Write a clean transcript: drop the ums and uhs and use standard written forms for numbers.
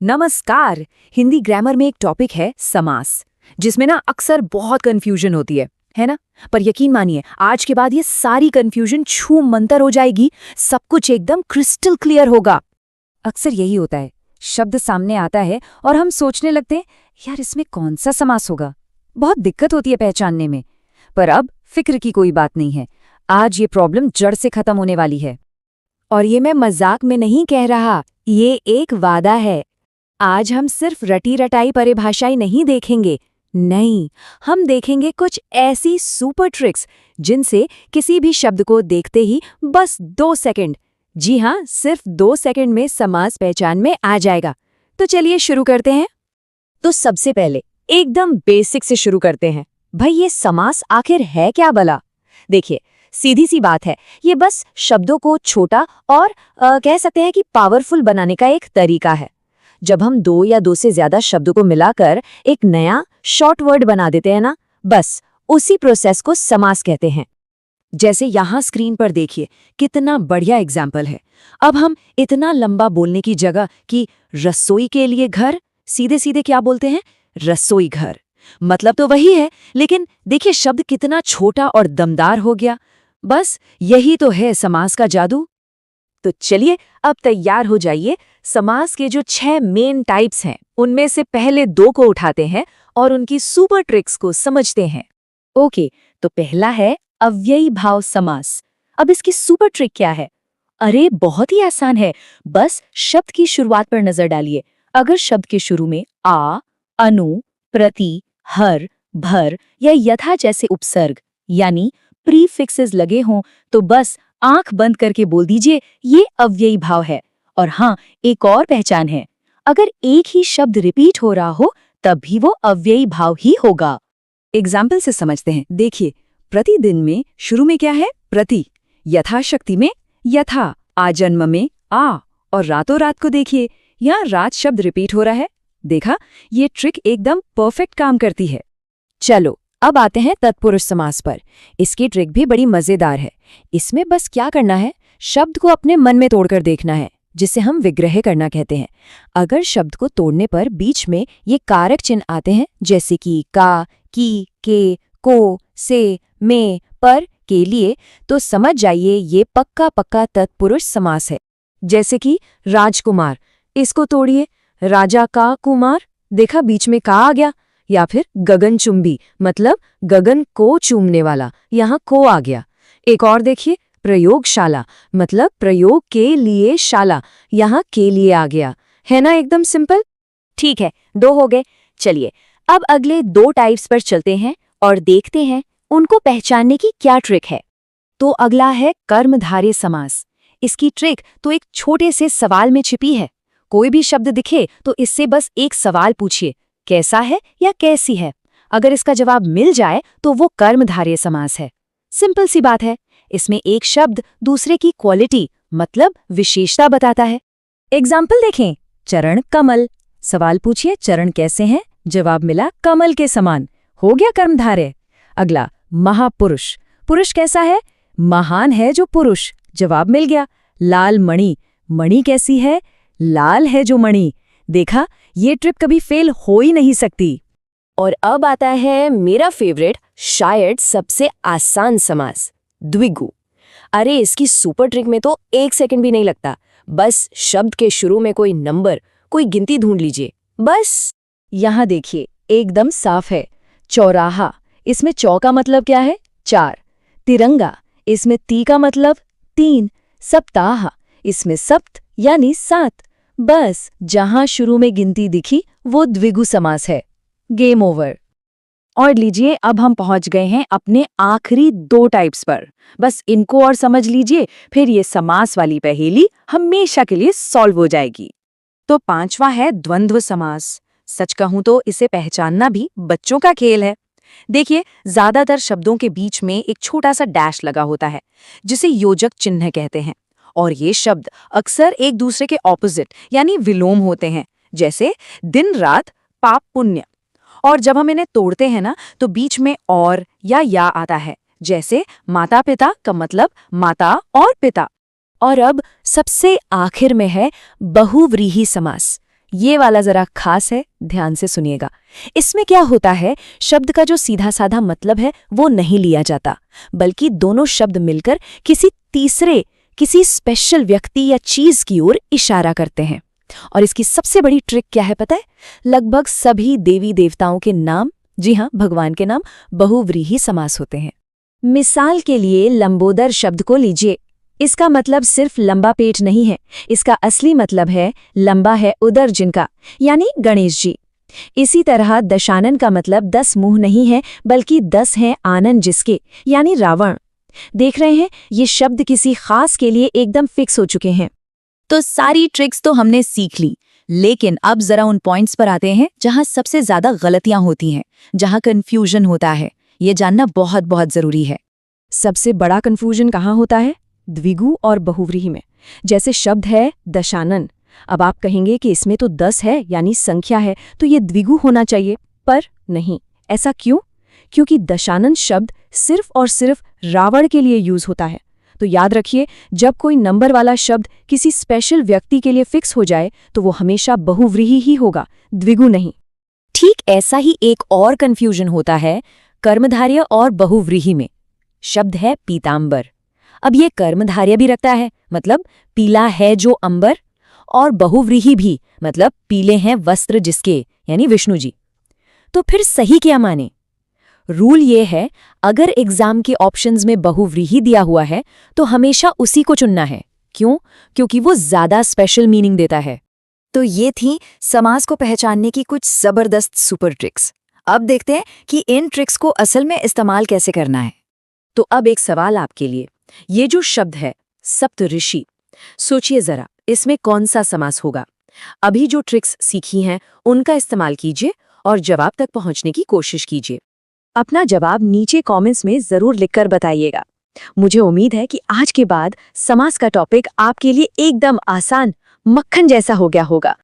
नमस्कार। हिंदी ग्रामर में एक टॉपिक है समास, जिसमें ना अक्सर बहुत कंफ्यूजन होती है ना। पर यकीन मानिए, आज के बाद ये सारी कंफ्यूजन छू मंतर हो जाएगी, सब कुछ एकदम क्रिस्टल क्लियर होगा। अक्सर यही होता है, शब्द सामने आता है और हम सोचने लगते हैं यार इसमें कौन सा समास होगा। बहुत दिक्कत होती है पहचानने में। पर अब फिक्र की कोई बात नहीं है, आज ये प्रॉब्लम जड़ से खत्म होने वाली है। और ये मैं मजाक में नहीं कह रहा, ये एक वादा है। आज हम सिर्फ रटी रटाई परिभाषाएं नहीं देखेंगे, नहीं, हम देखेंगे कुछ ऐसी सुपर ट्रिक्स जिनसे किसी भी शब्द को देखते ही बस 2 सेकंड, जी हाँ, सिर्फ 2 सेकंड में समास पहचान में आ जाएगा। तो चलिए शुरू करते हैं। तो सबसे पहले एकदम बेसिक से शुरू करते हैं। भाई ये समास आखिर है क्या भला? देखिए, सीधी सी बात है, ये बस शब्दों को छोटा और कह सकते हैं कि पावरफुल बनाने का एक तरीका है। जब हम 2 या 2 से ज्यादा शब्दों को मिलाकर एक नया शॉर्ट वर्ड बना देते हैं ना, बस उसी प्रोसेस को समास कहते हैं। जैसे यहाँ स्क्रीन पर देखिए, कितना बढ़िया एग्जाम्पल है। अब हम इतना लंबा बोलने की जगह कि रसोई के लिए घर, सीधे सीधे क्या बोलते हैं? रसोई घर। मतलब तो वही है, लेकिन देखिए शब्द कितना छोटा और दमदार हो गया। बस यही तो है समास का जादू। तो चलिए अब तैयार हो जाइए। समास के जो 6 मेन टाइप्स हैं, उनमें से पहले 2 को उठाते हैं और उनकी सुपर ट्रिक्स को समझते हैं। ओके, तो पहला है अव्ययी भाव समास। अब इसकी सुपर ट्रिक क्या है? अरे बहुत ही आसान है, बस शब्द की शुरुआत पर नजर डालिए। अगर शब्द के शुरू में आ, अनु, प्रति, हर, भर या यथा जैसे उपसर्ग यानी प्रीफिक्सेस लगे हों, तो बस आंख बंद करके बोल दीजिए ये अव्ययी भाव है। और हाँ, एक और पहचान है, अगर एक ही शब्द रिपीट हो रहा हो तब भी वो अव्ययी भाव ही होगा। एग्जाम्पल से समझते हैं। देखिए, प्रतिदिन में शुरू में क्या है? प्रति। यथाशक्ति में यथा, आजन्म में आ, और रातों रात को देखिए, यहाँ रात शब्द रिपीट हो रहा है। देखा, ये ट्रिक एकदम परफेक्ट काम करती है। चलो अब आते हैं तत्पुरुष समास पर। इसकी ट्रिक भी बड़ी मजेदार है। इसमें बस क्या करना है, शब्द को अपने मन में तोड़कर देखना है, जिसे हम विग्रह करना कहते हैं। अगर शब्द को तोड़ने पर बीच में ये कारक चिन्ह आते हैं, जैसे कि का, की, के, को, से, में, पर, के लिए, तो समझ जाइए ये पक्का पक्का तत्पुरुष समास है। जैसे कि राजकुमार, इसको तोड़िए, राजा का कुमार, देखा बीच में का आ गया। या फिर गगनचुंबी, मतलब गगन को चूमने वाला, यहाँ को आ गया। एक और देखिए, प्रयोगशाला, मतलब प्रयोग के लिए शाला, यहाँ के लिए आ गया। है ना एकदम सिंपल? ठीक है, 2 हो गए। चलिए अब अगले 2 टाइप्स पर चलते हैं और देखते हैं उनको पहचानने की क्या ट्रिक है। तो अगला है कर्मधारय समास। इसकी ट्रिक तो एक छोटे से सवाल में छिपी है। कोई भी शब्द दिखे तो इससे बस एक सवाल पूछिए, कैसा है या कैसी है। अगर इसका जवाब मिल जाए तो वो कर्मधारय समास है। सिंपल सी बात है, इसमें एक शब्द दूसरे की क्वालिटी मतलब विशेषता बताता है। एग्जाम्पल देखें, चरण कमल, सवाल पूछिए चरण कैसे हैं, जवाब मिला कमल के समान, हो गया कर्मधारय। अगला महापुरुष, पुरुष कैसा है? महान है जो पुरुष, जवाब मिल गया लाल मणि, मणि कैसी है? लाल है जो मणि। देखा, ये ट्रिप कभी फेल हो ही नहीं सकती। और अब आता है मेरा फेवरेट, शायद सबसे आसान समास, द्विगु। अरे इसकी सुपर ट्रिक में तो 1 सेकंड भी नहीं लगता, बस शब्द के शुरू में कोई नंबर, कोई गिनती ढूंढ लीजिए बस। यहाँ देखिए एकदम साफ है। चौराहा, इसमें चौ का मतलब क्या है? 4। तिरंगा, इसमें ती का मतलब 3। सप्ताह, इसमें सप्त यानी 7। बस जहां शुरू में गिनती दिखी वो द्विगु समास है। Game over. और लीजिए, अब हम पहुंच गए हैं अपने आखिरी 2 टाइप्स पर। बस इनको और समझ लीजिए, फिर ये समास वाली पहेली हमेशा के लिए सॉल्व हो जाएगी। तो 5वां है द्वंद्व समास। सच कहूं तो इसे पहचानना भी बच्चों का खेल है। देखिए, ज्यादातर शब्दों के बीच में एक छोटा सा डैश लगा होता है, जिसे योजक चिन्ह कहते हैं। और ये शब्द अक्सर एक दूसरे के ऑपोजिट यानी विलोम होते हैं, जैसे दिन रात, पाप पुण्य। और जब हम इन्हें तोड़ते हैं ना, तो बीच में और या आता है, जैसे माता पिता का मतलब माता और पिता। और अब सबसे आखिर में है बहुव्रीहि समास। ये वाला जरा खास है, ध्यान से सुनिएगा। इसमें क्या होता है, शब्द का जो सीधा साधा मतलब है वो नहीं लिया जाता, बल्कि दोनों शब्द मिलकर किसी तीसरे, किसी स्पेशल व्यक्ति या चीज की ओर इशारा करते हैं। और इसकी सबसे बड़ी ट्रिक क्या है पता है? लगभग सभी देवी देवताओं के नाम, जी हाँ, भगवान के नाम बहुव्रीहि समास होते हैं। मिसाल के लिए लंबोदर शब्द को लीजिए। इसका मतलब सिर्फ लंबा पेट नहीं है, इसका असली मतलब है लंबा है उदर जिनका, यानी गणेश जी। इसी तरह दशानन का मतलब 10 मुंह नहीं है, बल्कि 10 हैं आनन जिसके, यानी रावण। देख रहे हैं, ये शब्द किसी खास के लिए एकदम फिक्स हो चुके हैं। तो सारी ट्रिक्स तो हमने सीख ली, लेकिन अब जरा उन पॉइंट्स पर आते हैं जहां सबसे ज्यादा गलतियां होती हैं, जहां कंफ्यूजन होता है। ये जानना बहुत बहुत जरूरी है। सबसे बड़ा कंफ्यूजन कहाँ होता है? द्विगु और बहुव्रीहि में। जैसे शब्द है दशानन, अब आप कहेंगे कि इसमें तो 10 है, यानी संख्या है, तो ये द्विगु होना चाहिए, पर नहीं। ऐसा क्यों? क्योंकि दशानन शब्द सिर्फ और सिर्फ रावण के लिए यूज होता है। तो याद रखिए, जब कोई नंबर वाला शब्द किसी स्पेशल व्यक्ति के लिए फिक्स हो जाए तो वो हमेशा बहुव्रीहि ही होगा, द्विगु नहीं। ठीक ऐसा ही एक और कंफ्यूजन होता है कर्मधारय और बहुव्रीहि में। शब्द है पीतांबर। अब ये कर्मधारय भी रखता है, मतलब पीला है जो अंबर, और बहुव्रीहि भी, मतलब पीले हैं वस्त्र जिसके, यानी विष्णु जी। तो फिर सही क्या माने? रूल ये है, अगर एग्जाम के ऑप्शंस में बहुव्रीहि दिया हुआ है तो हमेशा उसी को चुनना है। क्यों? क्योंकि वो ज्यादा स्पेशल मीनिंग देता है। तो ये थी समास को पहचानने की कुछ जबरदस्त सुपर ट्रिक्स। अब देखते हैं कि इन ट्रिक्स को असल में इस्तेमाल कैसे करना है। तो अब एक सवाल आपके लिए, ये जो शब्द है सप्तऋषि, सोचिए जरा, इसमें कौन सा समास होगा? अभी जो ट्रिक्स सीखी हैं उनका इस्तेमाल कीजिए और जवाब तक पहुंचने की कोशिश कीजिए। अपना जवाब नीचे कमेंट्स में जरूर लिखकर बताइएगा। मुझे उम्मीद है कि आज के बाद समास का टॉपिक आपके लिए एकदम आसान, मक्खन जैसा हो गया होगा।